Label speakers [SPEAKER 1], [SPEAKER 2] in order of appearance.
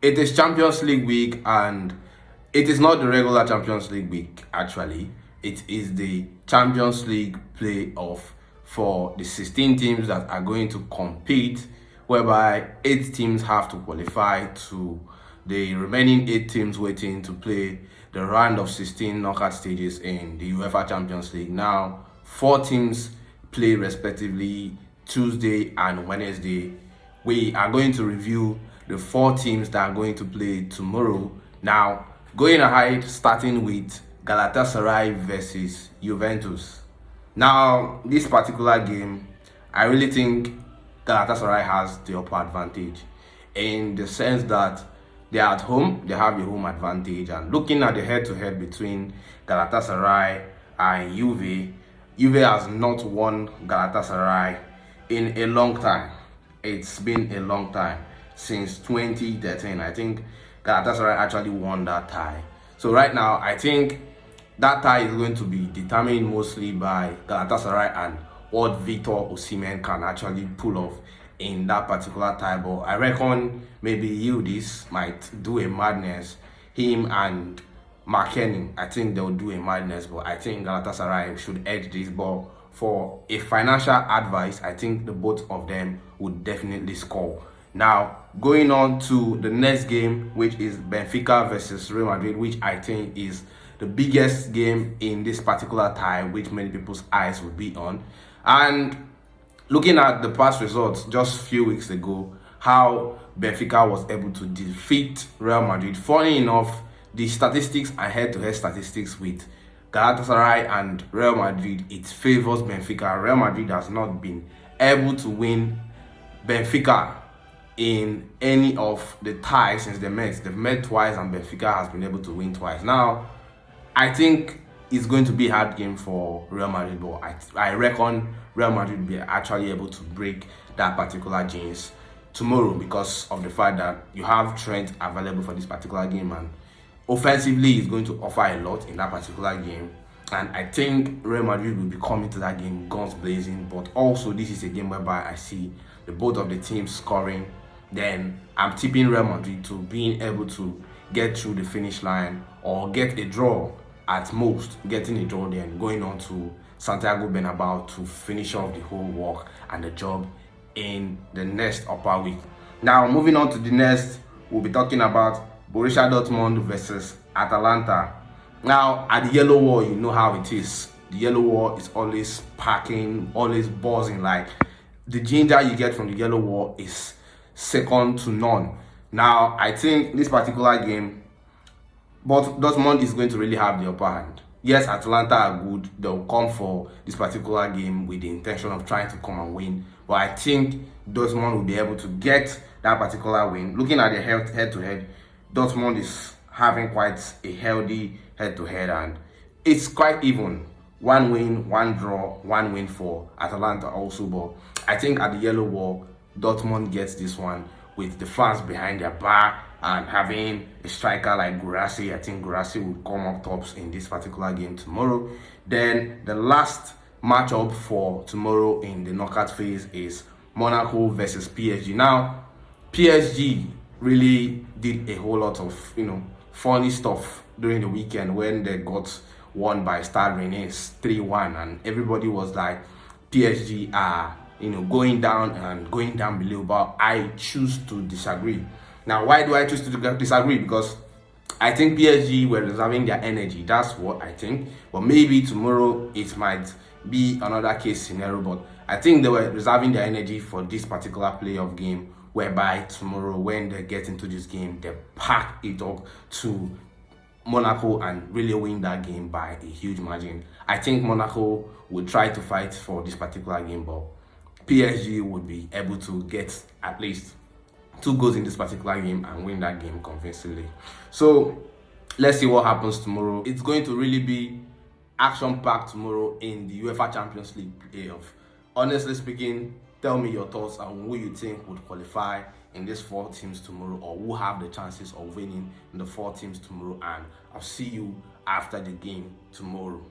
[SPEAKER 1] It is Champions League week, and it is not the regular Champions League week, actually. It is the Champions League playoff for the 16 teams that are going to compete, whereby 8 teams have to qualify to the remaining 8 teams waiting to play the round of 16 knockout stages in the UEFA Champions League. Now, 4 teams play respectively Tuesday and Wednesday. We are going to review the 4 teams that are going to play tomorrow. Now, going ahead, starting with Galatasaray versus Juventus. Now, this particular game, I really think Galatasaray has the upper advantage in the sense that they are at home, they have a home advantage. And looking at the head-to-head between Galatasaray and Juve has not won Galatasaray in a long time. It's been a long time, since 2013. I think Galatasaray actually won that tie. So right now, I think that tie is going to be determined mostly by Galatasaray and what Victor Osimhen can actually pull off in that particular tie. But I reckon maybe Yildiz might do a madness. Him and McKennie, I think they'll do a madness. But I think Galatasaray should edge this ball. For a financial advice, I think the both of them would definitely score. Now, going on to the next game, which is Benfica versus Real Madrid, which I think is the biggest game in this particular tie, which many people's eyes will be on. And looking at the past results just a few weeks ago, how Benfica was able to defeat Real Madrid. Funny enough, the statistics and head-to-head statistics with Galatasaray and Real Madrid, it favors Benfica. Real Madrid has not been able to win Benfica in any of the ties since they met. They've met twice and Benfica has been able to win twice. Now, I think it's going to be a hard game for Real Madrid, but I reckon Real Madrid will be actually able to break that particular jinx tomorrow because of the fact that you have Trent available for this particular game, and offensively he's going to offer a lot in that particular game. And I think Real Madrid will be coming to that game guns blazing, but also this is a game whereby I see the both of the teams scoring. Then I'm tipping Real Madrid to being able to get through the finish line or get a draw, at most getting a draw, then going on to Santiago Bernabeu to finish off the whole work and the job in the next upper week. Now, moving on to the next, we'll be talking about Borussia Dortmund versus Atalanta. Now, at the yellow wall, you know how it is. The yellow wall is always packing, always buzzing. Like, the ginger you get from the yellow wall is second to none. Now, I think this particular game, but Dortmund is going to really have the upper hand. Yes, Atalanta are good. They'll come for this particular game with the intention of trying to come and win. But I think Dortmund will be able to get that particular win. Looking at the head-to-head, Dortmund is having quite a healthy head-to-head, and it's quite even. 1 win, 1 draw, 1 win for Atalanta also. But I think at the yellow wall, Dortmund gets this one with the fans behind their back and having a striker like Guirassy. I think Guirassy will come up tops in this particular game tomorrow. Then the last matchup for tomorrow in the knockout phase is Monaco versus PSG. Now, PSG really did a whole lot of funny stuff during the weekend when they got won by Stade Rennais 3-1, and everybody was like, PSG are going down and going down below. But I choose to disagree. Now, why do I choose to disagree? Because I think PSG were reserving their energy. That's what I think. But maybe tomorrow it might be another case scenario. But I think they were reserving their energy for this particular playoff game, whereby tomorrow when they get into this game, they pack it up to Monaco and really win that game by a huge margin. I think Monaco would try to fight for this particular game, but PSG would be able to get at least 2 goals in this particular game and win that game convincingly. So let's see what happens tomorrow. It's going to really be action-packed tomorrow in the UEFA Champions League playoff. Honestly speaking, tell me your thoughts on who you think would qualify in these 4 teams tomorrow, or who have the chances of winning in the 4 teams tomorrow, and I'll see you after the game tomorrow.